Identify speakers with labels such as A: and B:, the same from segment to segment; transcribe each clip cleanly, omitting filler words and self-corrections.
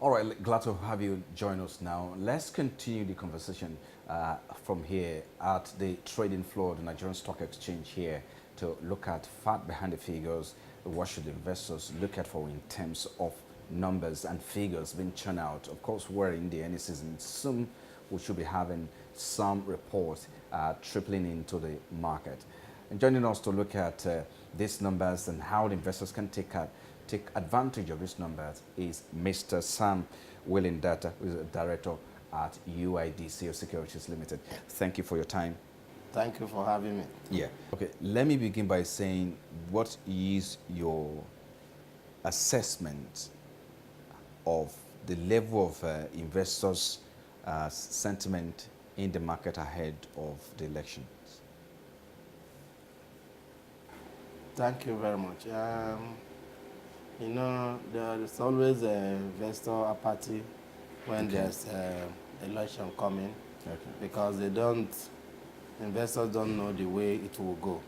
A: All right, glad to have you join us now. Let's continue the conversation from here at the trading floor of the Nigerian Stock Exchange here to look at fact behind the figures. What should investors look at for in terms of numbers and figures being churned out? Of course, we're in the earnings season. Soon we should be having some reports tripling into the market. And joining us to look at these numbers and how the investors can take advantage of these numbers is Mr. Sam Ndata, who is a director at UIDC Securities Limited. Thank you for your time.
B: Thank you for having me.
A: Yeah. Okay, let me begin by saying, what is your assessment of the level of investors' sentiment in the market ahead of the elections?
B: Thank you very much. You know, there's always an investor apathy when there's election coming, because investors don't know the way it will go.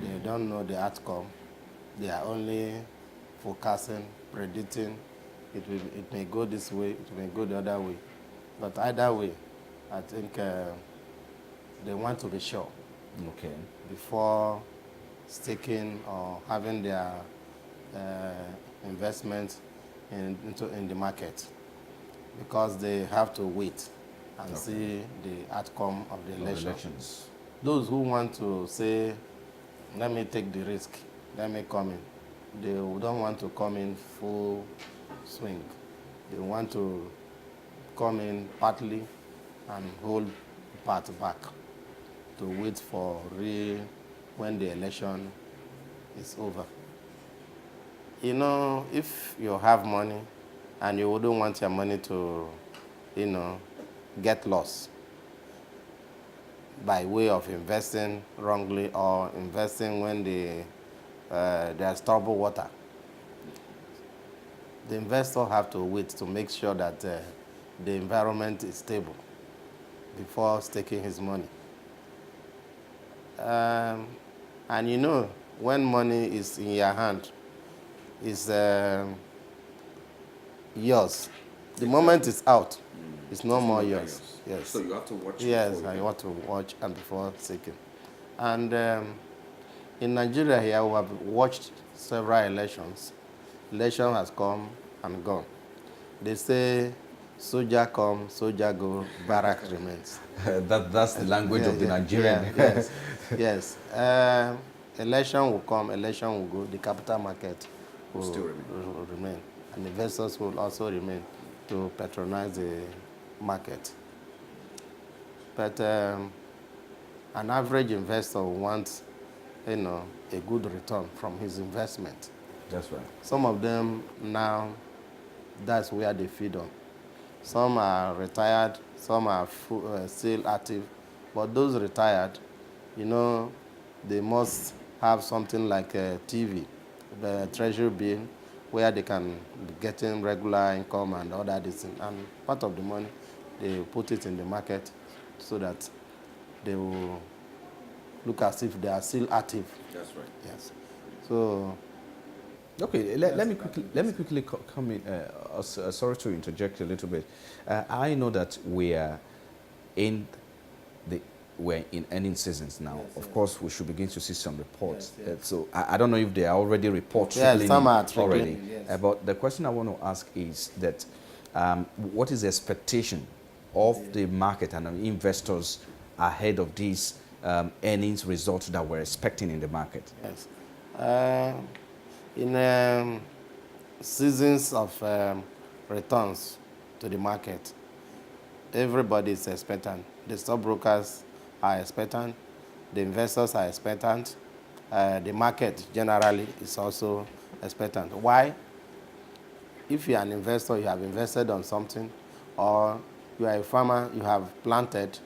B: They don't know the outcome. They are only forecasting, predicting. It may go this way, it may go the other way. But either way, I think they want to be sure before staking or having their investment in the market, because they have to wait and see the outcome of the elections. Those who want to say, let me take the risk, let me come in, they don't want to come in full swing. They want to come in partly and hold part back to wait for when the election is over. You know, if you have money and you wouldn't want your money to, get lost by way of investing wrongly or investing when there's troubled water, the investor have to wait to make sure that the environment is stable before staking his money. And you know, when money is in your hand, it's yours. The moment it's out, it's no more yours. Yes.
A: So you have to watch.
B: Yes, I want to watch and before taking. And in Nigeria here, we have watched several elections. Election has come and gone. They say, soldier come, soldier go, barrack remains.
A: That's the language of the Nigerian.
B: Yes, yes. Election will come, election will go. The capital market will still remain. And investors will also remain to patronize the market. But an average investor wants, a good return from his investment.
A: That's right.
B: Some of them now, that's where they feed on. Some are retired, some are still active. But those retired, they must have something like a TV, the treasury bill, where they can be getting regular income and all that. And part of the money, they put it in the market so that they will look as if they are still active.
A: That's right.
B: Yes. So.
A: Okay, let me quickly come in. Sorry to interject a little bit. I know that we're in earnings seasons now.
B: Yes,
A: of course, we should begin to see some reports. So I don't know if there are already reports.
B: Yes, some are already.
A: Yes. But the question I want to ask is that what is the expectation of the market and investors ahead of these earnings results that we're expecting in the market?
B: Yes. In seasons of returns to the market, everybody is expectant. The stockbrokers are expectant. The investors are expectant. The market generally is also expectant. Why? If you're an investor, you have invested on something, or you are a farmer, you have planted,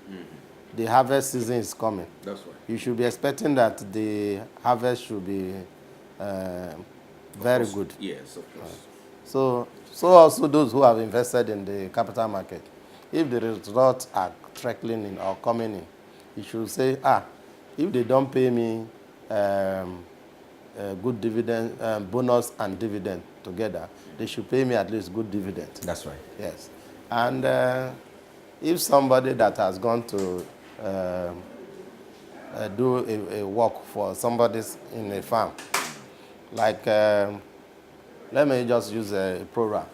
B: the harvest season is coming.
A: That's right.
B: You should be expecting that the harvest should be very good.
A: Yes, of course.
B: So also those who have invested in the capital market, if the results are trickling in or coming in, you should say, if they don't pay me good dividend, bonus and dividend, together, they should pay me at least good dividend.
A: That's right.
B: Yes. And if somebody that has gone to do a work for somebody in a farm, like, let me just use a program.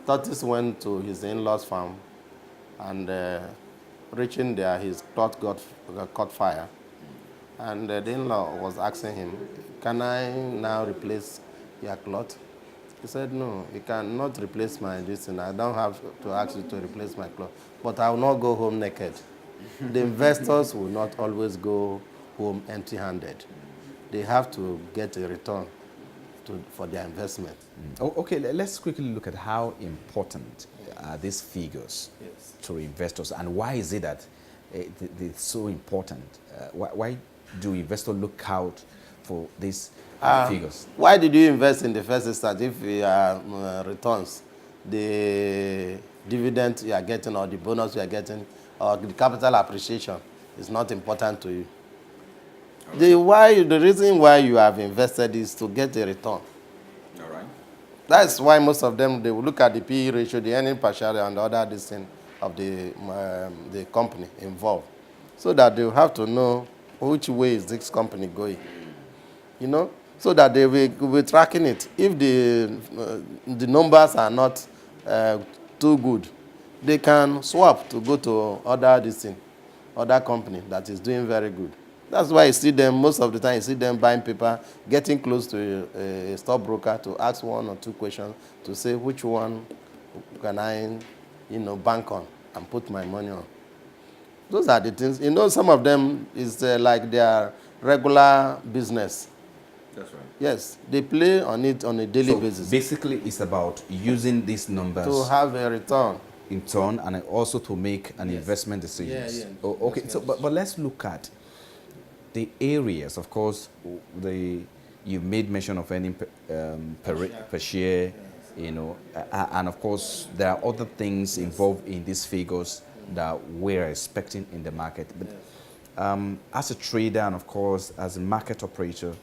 B: Tortoise went to his in-laws farm, and reaching there, his cloth caught fire. And the in-law was asking him, can I now replace your cloth? He said, no, you cannot replace my distance. I don't have to ask you to replace my cloth. But I will not go home naked. The investors will not always go home empty-handed. They have to get a return for their investment.
A: Okay, let's quickly look at how important are these figures to investors, and why is it that it's so important? Why do investors look out for these figures?
B: Why did you invest in the first instance if your returns, the dividend you are getting, or the bonus you are getting, or the capital appreciation is not important to you? Okay. The reason why you have invested is to get a return.
A: All right.
B: That's why most of them, they will look at the PE ratio, the earning per share, and the other thing of the company involved, so that they will have to know which way is this company going, you know, so that they will be tracking it. If the numbers are not too good, they can swap to go to other company that is doing very good. That's why you see them, most of the time, you see them buying paper, getting close to a stockbroker to ask 1 or 2 questions to say which one can I, bank on and put my money on. Those are the things. Some of them is like their regular business.
A: That's right.
B: Yes, they play on it on a daily basis.
A: Basically, it's about using these numbers
B: to have a return.
A: In turn, and also to make an investment decision. Okay, so but let's look at the areas. Of course, you made mention of earning per share, and of course there are other things involved in these figures that we're expecting in the market. But as a trader, and of course as a market operator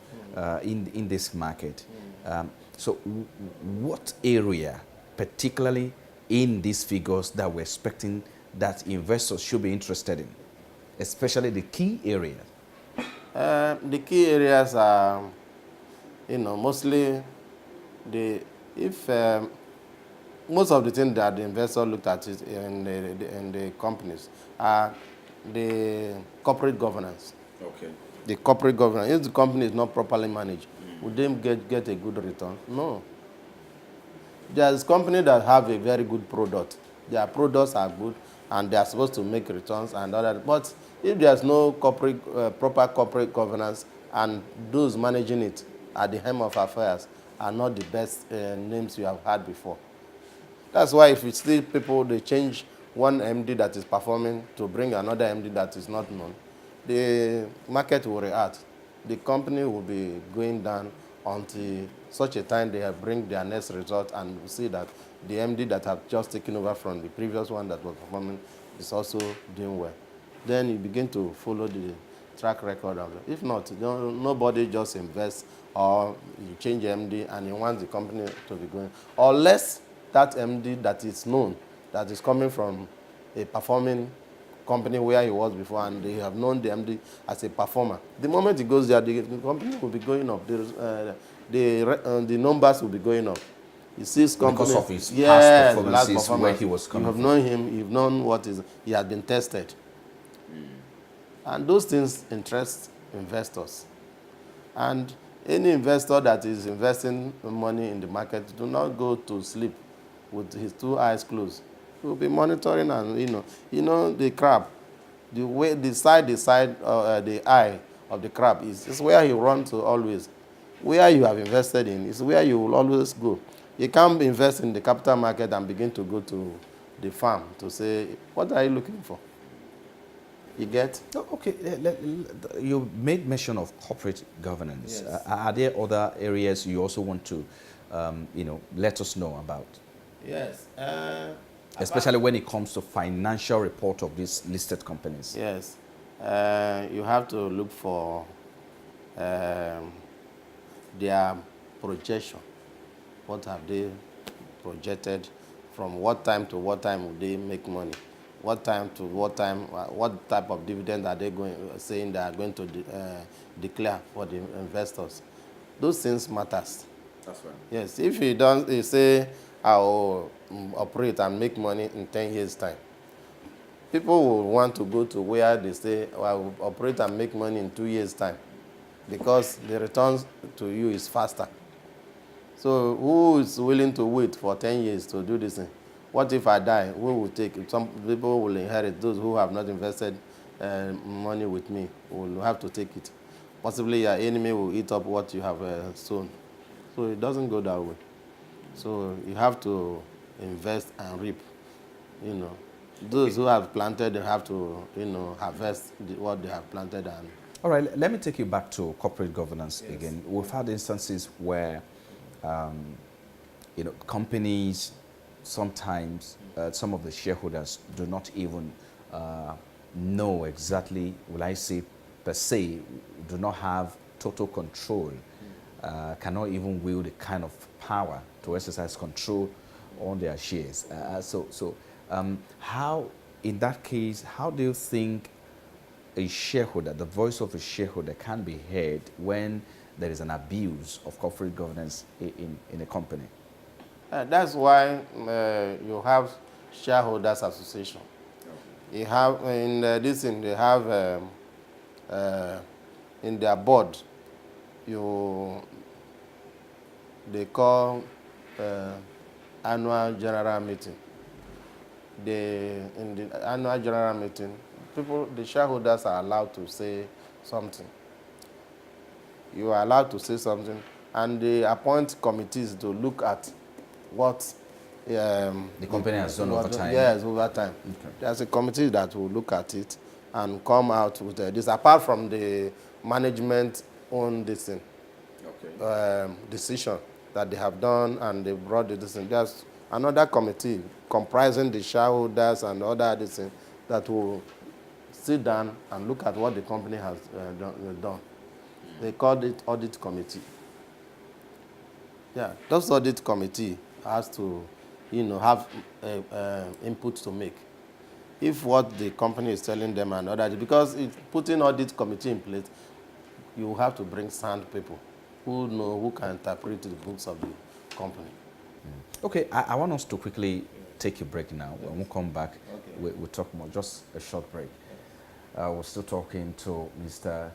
A: in this market, so what area particularly in these figures that we're expecting that investors should be interested in, especially the key areas?
B: The key areas are, mostly most of the things that the investor looked at it in the companies are the corporate governance.
A: Okay.
B: The corporate governance. If the company is not properly managed, would they get a good return? No. There's companies that have a very good product. Their products are good, and they are supposed to make returns and all that. But if there's no proper corporate governance, and those managing it at the helm of affairs are not the best names you have had before. That's why if you see people, they change one MD that is performing to bring another MD that is not known, the market will react. The company will be going down until such a time they bring their next result and see that the MD that have just taken over from the previous one that was performing is also doing well. Then you begin to follow the track record of it. If not, nobody just invests, or you change MD and you want the company to be going. Unless that MD that is known, that is coming from a performing company where he was before, and they have known the MD as a performer. The moment he goes there, the company will be going up. The numbers will be going up. He sees company,
A: because of his past performances, where he was coming
B: You have known him. You've known he has been tested. And those things interest investors. And any investor that is investing money in the market, do not go to sleep with his 2 eyes closed. He will be monitoring, and the crab, the eye of the crab is where he runs to always. Where you have invested in is where you will always go. You can't invest in the capital market and begin to go to the farm to say, what are you looking for? You get?
A: Okay, you made mention of corporate governance.
B: Yes.
A: Are there other areas you also want to, let us know about?
B: Yes.
A: Especially when it comes to financial report of these listed companies.
B: Yes. You have to look for their projection. what have they projected, from what time to what time will they make money, what time to what time, what type of dividend are they saying they are going to declare for the investors. Those things matters.
A: That's right.
B: Yes, if you don't, you say, I will operate and make money in 10 years' time, people will want to go to where they say, oh, I will operate and make money in 2 years' time, because the returns to you is faster. So who is willing to wait for 10 years to do this thing? What if I die? Who will take it? Some people will inherit. Those who have not invested money with me will have to take it. Possibly your enemy will eat up what you have sown. So it doesn't go that way. So you have to invest and reap. You know, those who have planted, they have to, harvest what they have planted. And
A: all right, let me take you back to corporate governance again. We've had instances where, companies sometimes, some of the shareholders do not even know exactly, will I say, per se, do not have total control, cannot even wield the kind of power to exercise control on their shares. How, in that case, how do you think a shareholder, the voice of a shareholder, can be heard when there is an abuse of corporate governance in a company?
B: That's why you have shareholders association. You have in this thing, they have in their board, they call annual general meeting. In the annual general meeting, the shareholders are allowed to say something. You are allowed to say something, and they appoint committees to look at what
A: the company has done over time.
B: Yes, over time. Okay. There's a committee that will look at it and come out with this, apart from the management on this thing, decision that they have done, and they brought the decision. There's another committee comprising the shareholders and other decisions that will sit down and look at what the company has done. They call it audit committee. Yeah, those audit committee has to, have input to make. If what the company is telling them and other, because putting audit committee in place, you have to bring sound people who can interpret the books of the company.
A: Okay, I want us to quickly take a break now. When we come back, we'll talk more. Just a short break. We're still talking to Mr.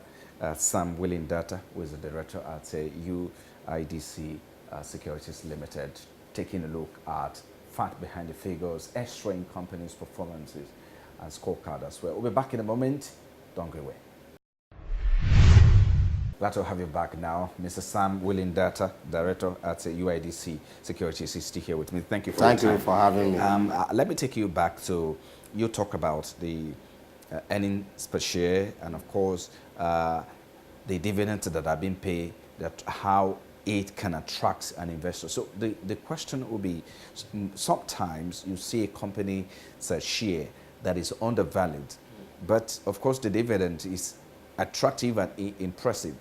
A: Sam Ndata, who is the director at UIDC Securities Limited, taking a look at fact behind the figures, extracting companies' performances and scorecard as well. We'll be back in a moment. Don't go away. Glad to have you back now. Mr. Sam Ndata, director at UIDC Securities, is still here with me. Thank you for
B: Thank you for having me.
A: Let me take you back to, you talk about the earnings per share, and of course, the dividends that are being paid, that how it can attract an investor. So the question will be, sometimes you see a company's share that is undervalued, but of course the dividend is attractive and impressive.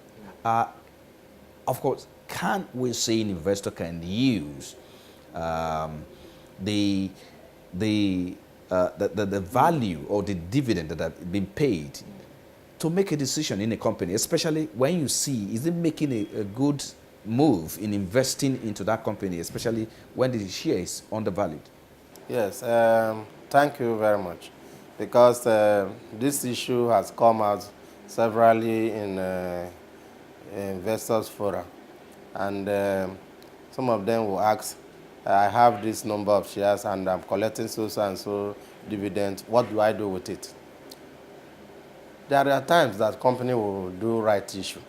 A: Of course, can we say an investor can use the value or the dividend that have been paid to make a decision in a company, especially when you see, is it making a good move in investing into that company, especially when the share is undervalued?
B: Yes, thank you very much. Because this issue has come out severally in investors forum. And some of them will ask, I have this number of shares and I'm collecting so and so dividend. What do I do with it? There are times that company will do right issue.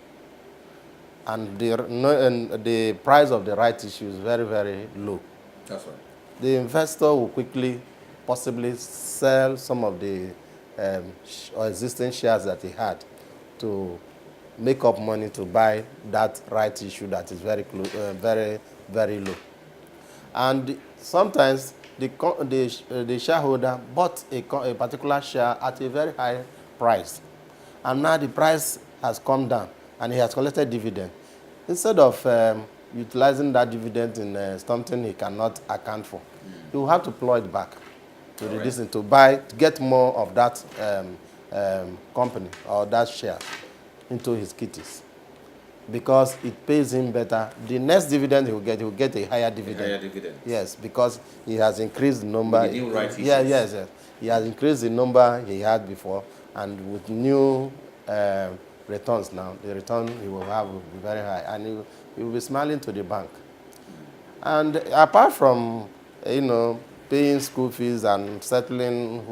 B: And the price of the right issue is very, very low.
A: That's right.
B: The investor will quickly, possibly sell some of the existing shares that he had to make up money to buy that right issue that is very close, very, very low. And sometimes the shareholder bought a particular share at a very high price, and now the price has come down and he has collected dividend. Instead of utilizing that dividend in something he cannot account for, he will have to plow it back to reduce it, to get more of that company or that share into his kitties, because it pays him better. The next dividend he will get a higher dividend.
A: A higher dividend.
B: Yes, because he has increased the number.
A: With the new rights issues.
B: Yes. He has increased the number he had before, and with new returns now, the return he will have will be very high, and he will be smiling to the bank. And apart from, paying school fees and settling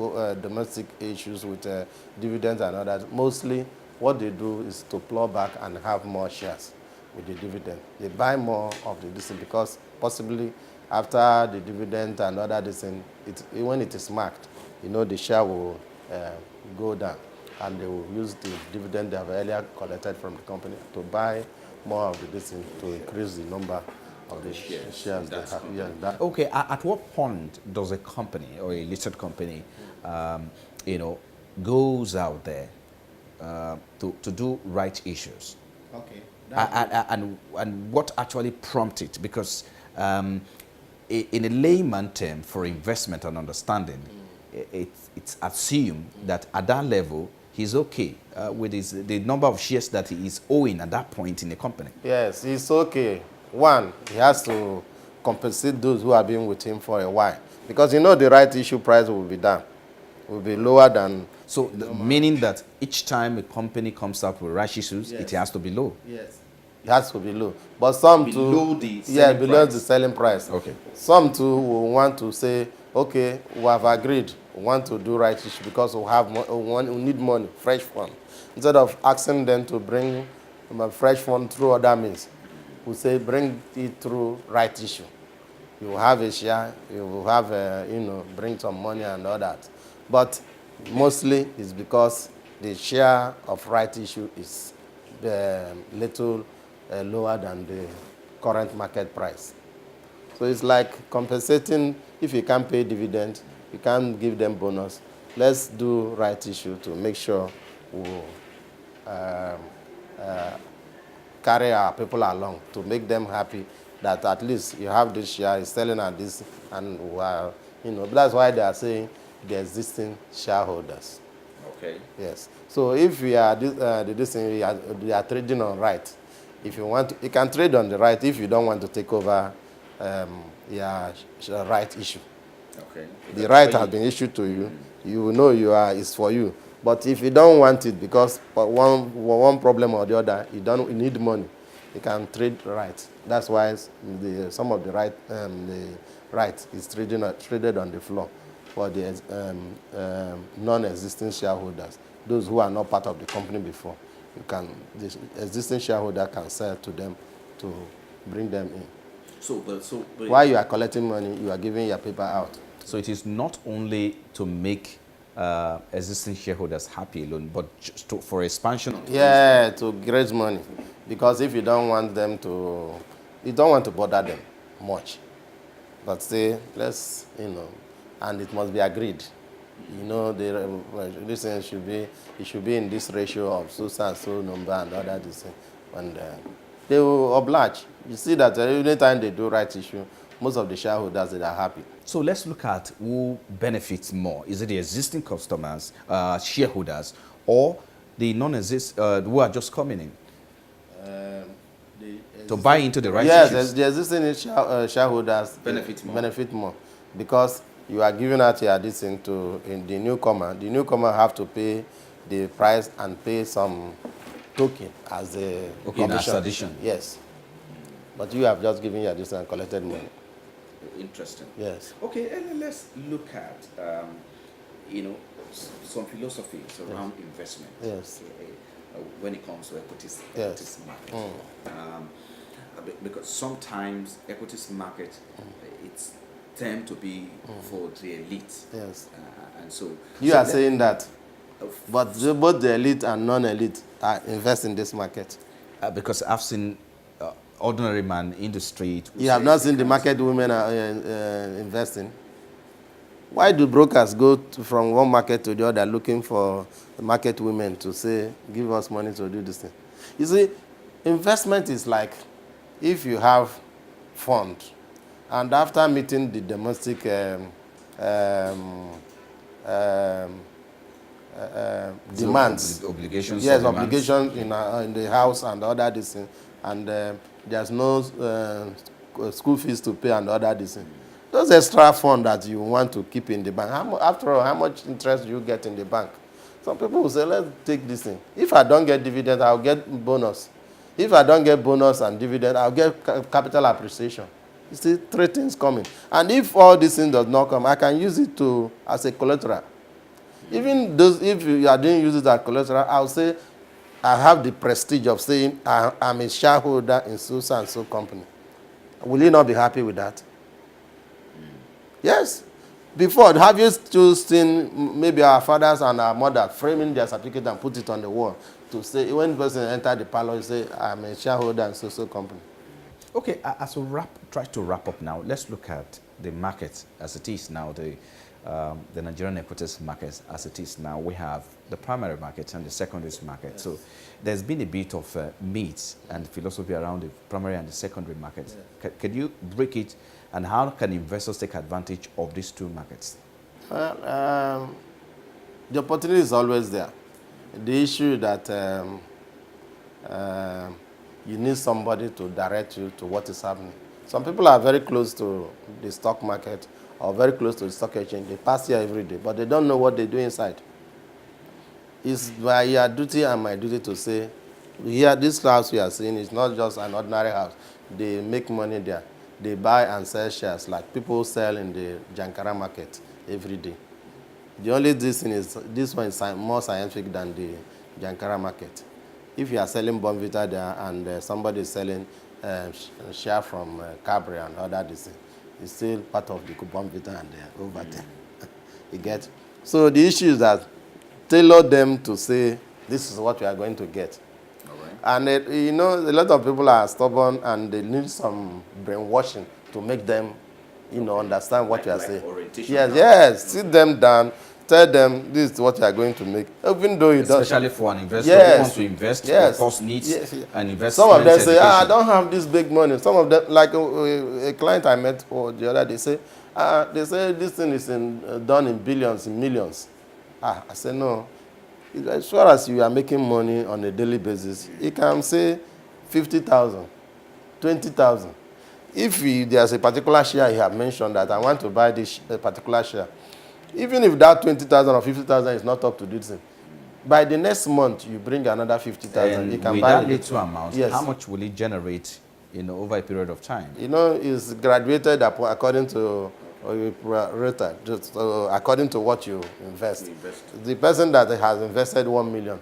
B: domestic issues with dividends and others, mostly what they do is to plow back and have more shares with the dividend. They buy more of the dividend because possibly after the dividend and other dividend, when it is marked, the share will go down, and they will use the dividend they have earlier collected from the company to buy more of the dividend to increase the number of the shares they have. Yeah,
A: okay, at what point does a company or a listed company, goes out there to do right issues?
B: Okay.
A: And what actually prompted it? Because in a layman term, for investment and understanding, it's assumed that at that level, he's okay with the number of shares that he is owing at that point in the company.
B: Yes, he's okay. One, he has to compensate those who have been with him for a while, because the right issue price will be down, will be lower than.
A: So meaning that each time a company comes up with right issues, it has to be low.
B: Yes, it has to be low. But some
A: below
B: too,
A: the selling
B: below
A: price.
B: the selling price.
A: Okay.
B: Some too will want to say, okay, we have agreed, we want to do right issue because we need money, fresh fund. Instead of asking them to bring fresh fund through other means, we say bring it through right issue. You will have a share, you will have bring some money and all that. But mostly it's because the share of right issue is little lower than the current market price. So it's like compensating. If you can't pay dividend, you can't give them bonus. Let's do right issue to make sure we carry our people along, to make them happy that at least you have this share, is selling at this, and that's why they are saying the existing shareholders.
A: Okay.
B: Yes. So if we are we are trading on right. If you want to, you can trade on the right if you don't want to take over your right issue.
A: Okay.
B: The right has been issued to you. You know it's for you. But if you don't want it because one problem or the other, you need money, you can trade right. That's why some of the right is traded on the floor for the non-existing shareholders, those who are not part of the company before. The existing shareholder can sell to them to bring them in. But while you are collecting money, you are giving your paper out.
A: So it is not only to make existing shareholders happy alone, but just for expansion.
B: Yeah, to raise money, because if you don't want to bother them much, but say let's and it must be agreed. This thing should be in this ratio of so and so number and other this thing, and they will oblige. You see that every time they do right issue, most of the shareholders they are happy.
A: So let's look at who benefits more. Is it the existing customers, shareholders, or the who are just coming in to buy into the right issues?
B: Yes, the existing shareholders benefit more because you are giving out your addition to the newcomer. The newcomer have to pay the price and pay some token as a commission.
A: Addition.
B: Yes, but you have just given your addition and collected money.
A: Interesting.
B: Yes.
A: Okay, and let's look at some philosophies around investment.
B: Yes.
A: When it comes to equities market. Because sometimes equities market it's tend to be for the elite.
B: Yes.
A: And so
B: you are saying that, but both the elite and non-elite are invest in this market.
A: Because I've seen ordinary man in the street.
B: You have not seen the market women are investing. Why do brokers go from one market to the other looking for market women to say, give us money to do this thing? You see, investment is like if you have fund, and after meeting the domestic demands,
A: obligations,
B: yes,
A: or demands.
B: obligations in the house and other this thing, and there's no school fees to pay and other this thing. Those extra funds that you want to keep in the bank, after all, how much interest do you get in the bank? Some people will say, let's take this thing. If I don't get dividend, I'll get bonus. If I don't get bonus and dividend, I'll get capital appreciation. You see, three things coming. And if all these things does not come, I can use it as a collateral. Even those, if you are doing use it as collateral, I'll say I have the prestige of saying I'm a shareholder in so and so company. Will you not be happy with that? Yes. Before, have you still seen maybe our fathers and our mothers framing their certificate and put it on the wall to say, when the person enters the parlor, you say, I'm a shareholder in so company?
A: Okay, as we try to wrap up now, let's look at the market as it is now, the Nigerian equities market as it is now. We have the primary market and the secondary market. Yes. So there's been a bit of myths and philosophy around the primary and the secondary market. Yes. Can you break it, and how can investors take advantage of these two markets?
B: Well, the opportunity is always there. The issue that you need somebody to direct you to what is happening. Some people are very close to the stock market or very close to the stock exchange. They pass here every day, but they don't know what they do inside. It's by your duty and my duty to say, here, this house we are seeing is not just an ordinary house. They make money there. They buy and sell shares like people sell in the Jankara market every day. The only thing is, this one is more scientific than the Jankara market. If you are selling Bonvita there and somebody is selling share from Cabri and other this, it's still part of the Bonvita and over there. You get? So the issue is that tailor them to say, this is what we are going to get. And you know, a lot of people are stubborn and they need some brainwashing to make them, you know, understand what you are saying. Yes, sit them down, tell them this is what you are going to make. Even though you don't.
A: Especially for an investor who wants to invest, of course needs an investment.
B: Some of them say, I don't have this big money. Some of them, like a client I met the other day, say this thing is done in billions, in millions. I said, no. As far as you are making money on a daily basis, you can say 50,000, 20,000. If there's a particular share you have mentioned that I want to buy this particular share, even if that 20,000 or 50,000 is not up to this thing, by the next month you bring another 50,000. You can buy
A: that little amount. Yes. How much will it generate, over a period of time? It's
B: graduated according to according to what you invest. The person that has invested 1 million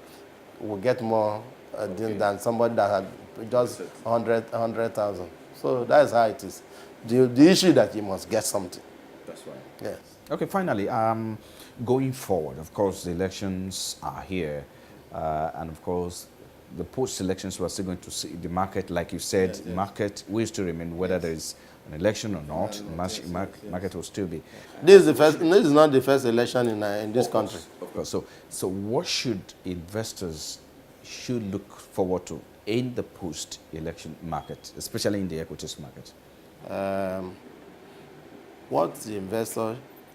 B: will get more than somebody that had just 100,000. So that's how it is. The issue that you must get something.
A: That's right.
B: Yes.
A: Okay, finally, going forward, of course, the elections are here. And of course, the post-elections, we're still going to see the market, like you said, yes. Market will still remain, whether there is an election or not, the market will still be.
B: This is not the first election in this country.
A: Of course. So what should investors look forward to in the post-election market, especially in the equities market?
B: What the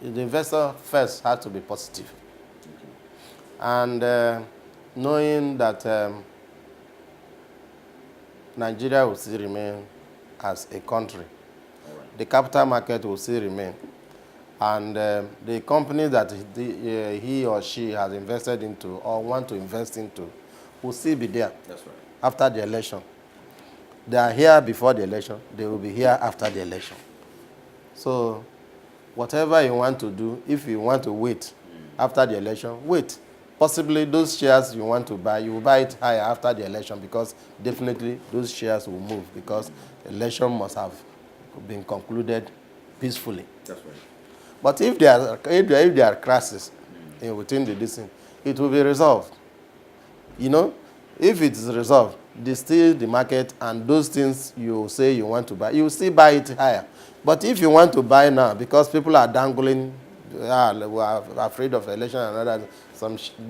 B: investor first has to be positive. Okay. And knowing that Nigeria will still remain as a country. The capital market will still remain. And the companies that he or she has invested into or want to invest into will still be there. That's right. After the election. They are here before the election. They will be here after the election. So whatever you want to do, if you want to wait after the election, wait. Possibly those shares you want to buy, you will buy it higher after the election because definitely those shares will move because the election must have been concluded peacefully. That's right. But if there are crashes within the distance, it will be resolved. If it is resolved, still the market and those things you say you want to buy, you still buy it higher. But if you want to buy now, because people are dangling, we are afraid of election and other,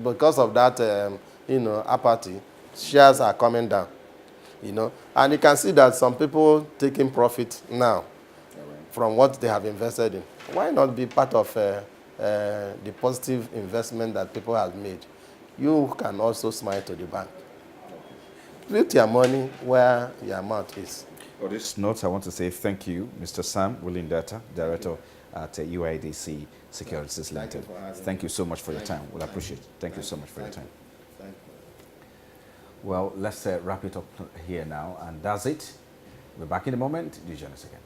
B: because of that, apathy, shares are coming down. you know. And you can see that some people taking profit now from what they have invested in. Why not be part of the positive investment that people have made? You can also smile to the bank. Put your money where your mouth is.
A: On this note, I want to say thank you, Mr. Sam Ndata, Director at UIDC Securities Limited. Thank you so much for your time. We'll appreciate it. Thank you so much for your time.
B: Thank you.
A: Well, let's wrap it up here now, and that's it. We're back in a moment. Do join us again.